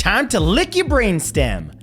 Time to lick your brainstem.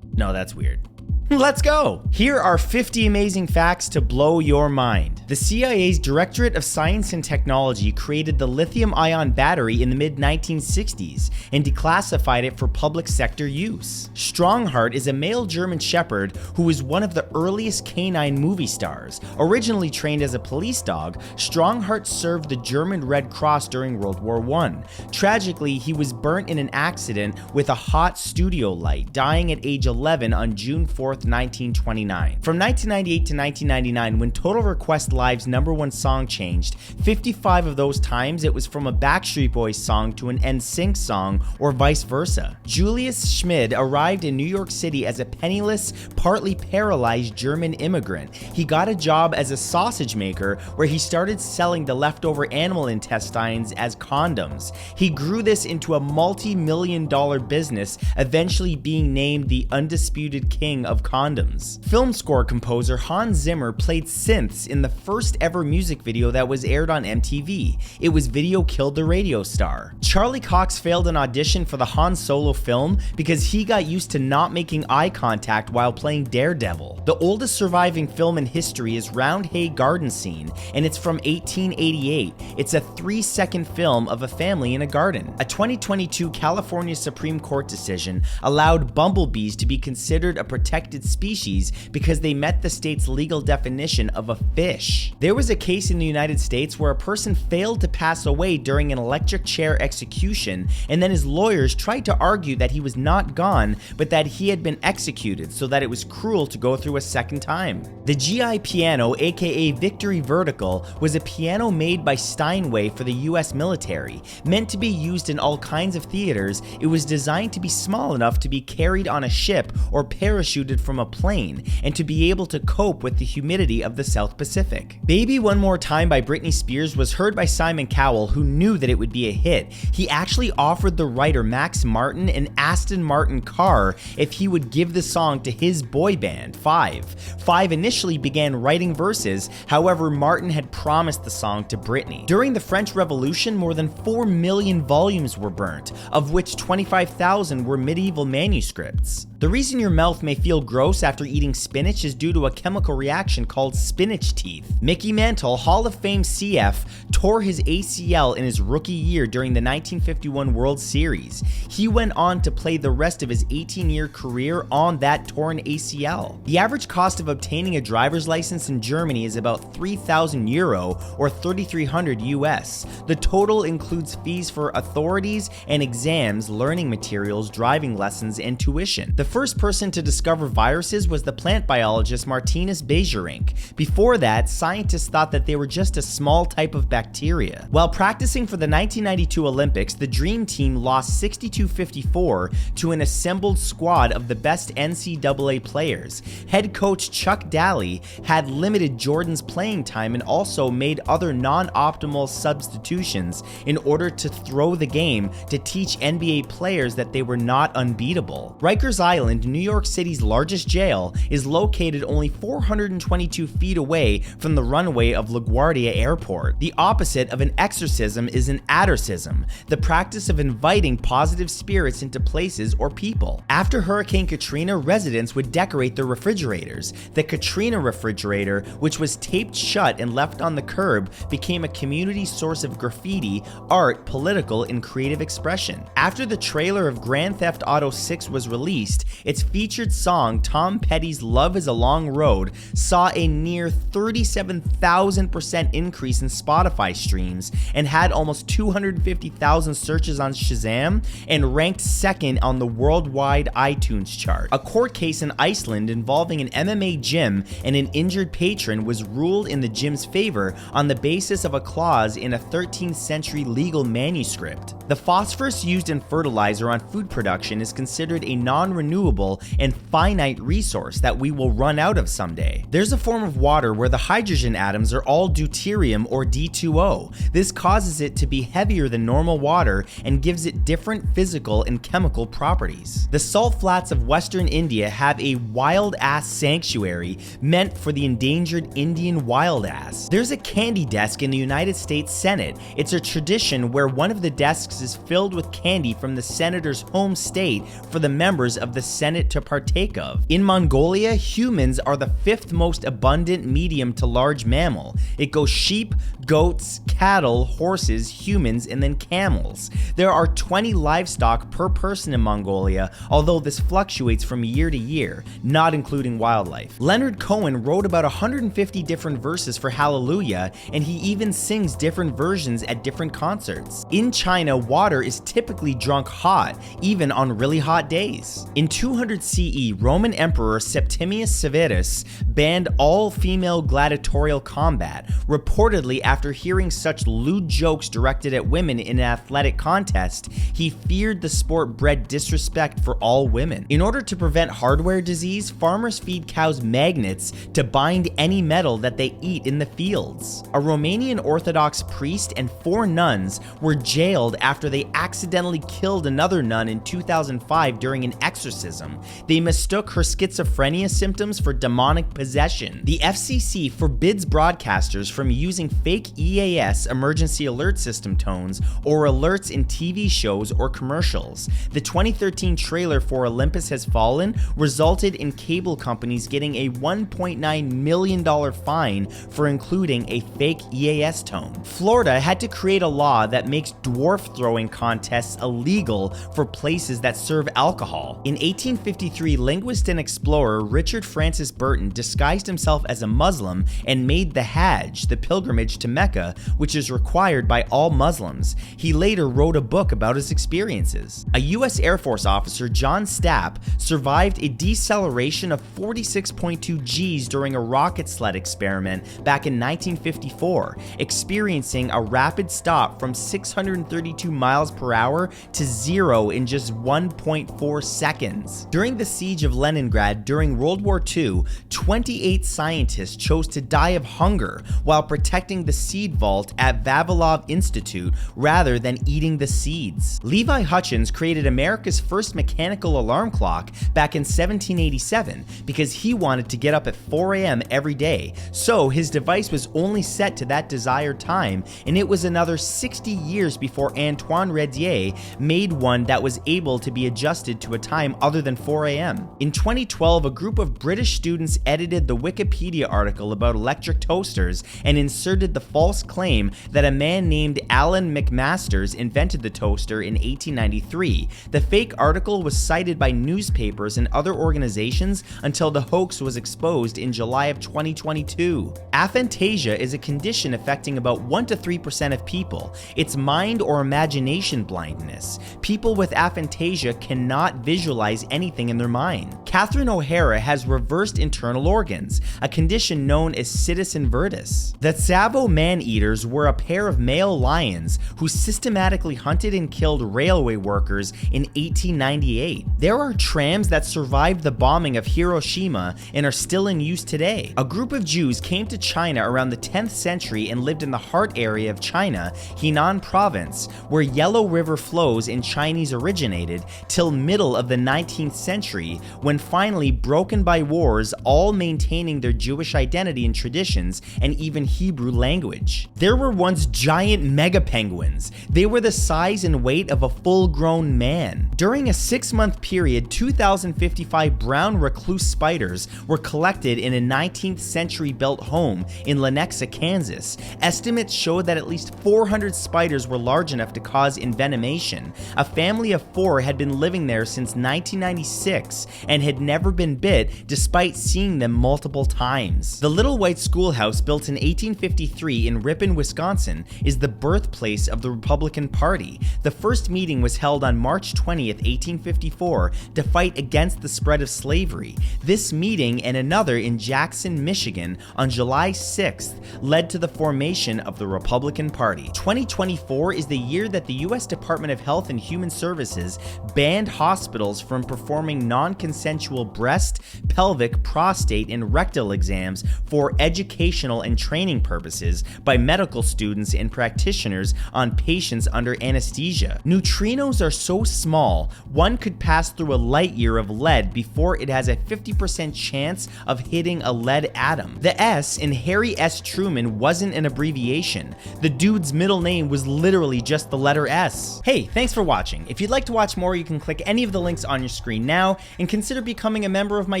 No, that's weird. Let's go! Here are 50 amazing facts to blow your mind. The CIA's Directorate of Science and Technology created the lithium-ion battery in the mid-1960s and declassified it for public sector use. Strongheart is a male German shepherd who was one of the earliest canine movie stars. Originally trained as a police dog, Strongheart served the German Red Cross during World War I. Tragically, he was burnt in an accident with a hot studio light, dying at age 11 on June 4th, 1929. From 1998 to 1999, when Total Request Live's #1 song changed, 55 of those times it was from a Backstreet Boys song to an NSYNC song or vice versa. Julius Schmid arrived in New York City as a penniless, partly paralyzed German immigrant. He got a job as a sausage maker where he started selling the leftover animal intestines as condoms. He grew this into a multi-million-dollar business, eventually being named the undisputed king of condoms. Film score composer Hans Zimmer played synths in the first ever music video that was aired on MTV. It was Video Killed the Radio Star. Charlie Cox failed an audition for the Han Solo film because he got used to not making eye contact while playing Daredevil. The oldest surviving film in history is Roundhay Garden Scene, and it's from 1888. It's a 3-second film of a family in a garden. A 2022 California Supreme Court decision allowed bumblebees to be considered a protected species because they met the state's legal definition of a fish. There was a case in the United States where a person failed to pass away during an electric chair execution, and then his lawyers tried to argue that he was not gone, but that he had been executed, so that it was cruel to go through a second time. The GI piano, aka Victory Vertical, was a piano made by Steinway for the US military. Meant to be used in all kinds of theaters, it was designed to be small enough to be carried on a ship or parachuted from a plane, and to be able to cope with the humidity of the South Pacific. Baby One More Time by Britney Spears was heard by Simon Cowell, who knew that it would be a hit. He actually offered the writer Max Martin an Aston Martin car if he would give the song to his boy band, Five. Five initially began writing verses, however Martin had promised the song to Britney. During the French Revolution, more than 4 million volumes were burnt, of which 25,000 were medieval manuscripts. The reason your mouth may feel gross after eating spinach is due to a chemical reaction called spinach teeth. Mickey Mantle, Hall of Fame CF, tore his ACL in his rookie year during the 1951 World Series. He went on to play the rest of his 18-year career on that torn ACL. The average cost of obtaining a driver's license in Germany is about €3,000 or 3,300 US. The total includes fees for authorities and exams, learning materials, driving lessons, and tuition. The first person to discover viruses was the plant biologist Martinus Beijerinck. Before that, scientists thought that they were just a small type of bacteria. While practicing for the 1992 Olympics, the Dream Team lost 62-54 to an assembled squad of the best NCAA players. Head coach Chuck Daly had limited Jordan's playing time and also made other non-optimal substitutions in order to throw the game to teach NBA players that they were not unbeatable. Rikers Island, New York City's largest jail, is located only 422 feet away from the runway of LaGuardia Airport. The opposite of an exorcism is an adorcism, the practice of inviting positive spirits into places or people. After Hurricane Katrina, residents would decorate their refrigerators. The Katrina refrigerator, which was taped shut and left on the curb, became a community source of graffiti, art, political, and creative expression. After the trailer of Grand Theft Auto 6 was released, its featured song, Tom Petty's Love is a Long Road, saw a near 37,000% increase in Spotify streams and had almost 250,000 searches on Shazam and ranked second on the worldwide iTunes chart. A court case in Iceland involving an MMA gym and an injured patron was ruled in the gym's favor on the basis of a clause in a 13th century legal manuscript. The phosphorus used in fertilizer on food production is considered a non-renewable renewable and finite resource that we will run out of someday. There's a form of water where the hydrogen atoms are all deuterium or D2O. This causes it to be heavier than normal water and gives it different physical and chemical properties. The salt flats of Western India have a wild ass sanctuary meant for the endangered Indian wild ass. There's a candy desk in the United States Senate. It's a tradition where one of the desks is filled with candy from the senator's home state for the members of the Senate to partake of. In Mongolia, humans are the 5th most abundant medium to large mammal. It goes sheep, goats, cattle, horses, humans, and then camels. There are 20 livestock per person in Mongolia, although this fluctuates from year to year, not including wildlife. Leonard Cohen wrote about 150 different verses for Hallelujah, and he even sings different versions at different concerts. In China, water is typically drunk hot, even on really hot days. In 200 CE, Roman Emperor Septimius Severus banned all female gladiatorial combat, reportedly after hearing such lewd jokes directed at women in an athletic contest. He feared the sport bred disrespect for all women. In order to prevent hardware disease, farmers feed cows magnets to bind any metal that they eat in the fields. A Romanian Orthodox priest and 4 nuns were jailed after they accidentally killed another nun in 2005 during an exorcism. They mistook her schizophrenia symptoms for demonic possession. The FCC forbids broadcasters from using fake EAS emergency alert system tones or alerts in TV shows or commercials. The 2013 trailer for Olympus Has Fallen resulted in cable companies getting a $1.9 million fine for including a fake EAS tone. Florida had to create a law that makes dwarf throwing contests illegal for places that serve alcohol. In 1853, linguist and explorer Richard Francis Burton disguised himself as a Muslim and made the Hajj, the pilgrimage to Mecca, which is required by all Muslims. He later wrote a book about his experiences. A U.S. Air Force officer, John Stapp, survived a deceleration of 46.2 Gs during a rocket sled experiment back in 1954, experiencing a rapid stop from 632 miles per hour to 0 in just 1.4 seconds. During the siege of Leningrad during World War II, 28 scientists chose to die of hunger while protecting the seed vault at Vavilov Institute rather than eating the seeds. Levi Hutchins created America's first mechanical alarm clock back in 1787 because he wanted to get up at 4 a.m. every day, so his device was only set to that desired time, and it was another 60 years before Antoine Redier made one that was able to be adjusted to a time other than 4 a.m. In 2012, a group of British students edited the Wikipedia article about electric toasters and inserted the false claim that a man named Alan McMasters invented the toaster in 1893. The fake article was cited by newspapers and other organizations until the hoax was exposed in July of 2022. Aphantasia is a condition affecting about 1 to 3% of people. It's mind or imagination blindness. People with aphantasia cannot visualize anything in their mind. Catherine O'Hara has reversed internal organs, a condition known as situs inversus. The Tsavo man-eaters were a pair of male lions who systematically hunted and killed railway workers in 1898. There are trams that survived the bombing of Hiroshima and are still in use today. A group of Jews came to China around the 10th century and lived in the heart area of China, Henan province, where Yellow River flows in Chinese originated, till middle of the 19th century, when finally broken by wars, all maintaining their Jewish identity and traditions and even Hebrew language. There were once giant mega penguins. They were the size and weight of a full-grown man. During a 6-month period, 2,055 brown recluse spiders were collected in a 19th century built home in Lenexa, Kansas. Estimates showed that at least 400 spiders were large enough to cause envenomation. A family of 4 had been living there since 1996 and had had never been bit despite seeing them multiple times. The Little White Schoolhouse, built in 1853 in Ripon, Wisconsin, is the birthplace of the Republican Party. The first meeting was held on March 20th, 1854, to fight against the spread of slavery. This meeting and another in Jackson, Michigan on July 6th led to the formation of the Republican Party. 2024 is the year that the U.S. Department of Health and Human Services banned hospitals from performing non-consensual breast, pelvic, prostate, and rectal exams for educational and training purposes by medical students and practitioners on patients under anesthesia. Neutrinos are so small, one could pass through a light year of lead before it has a 50% chance of hitting a lead atom. The S in Harry S. Truman wasn't an abbreviation. The dude's middle name was literally just the letter S. Hey, thanks for watching. If you'd like to watch more, you can click any of the links on your screen now, and consider becoming a member of my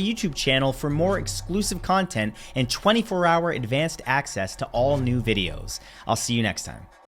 YouTube channel for more exclusive content and 24-hour advanced access to all new videos. I'll see you next time.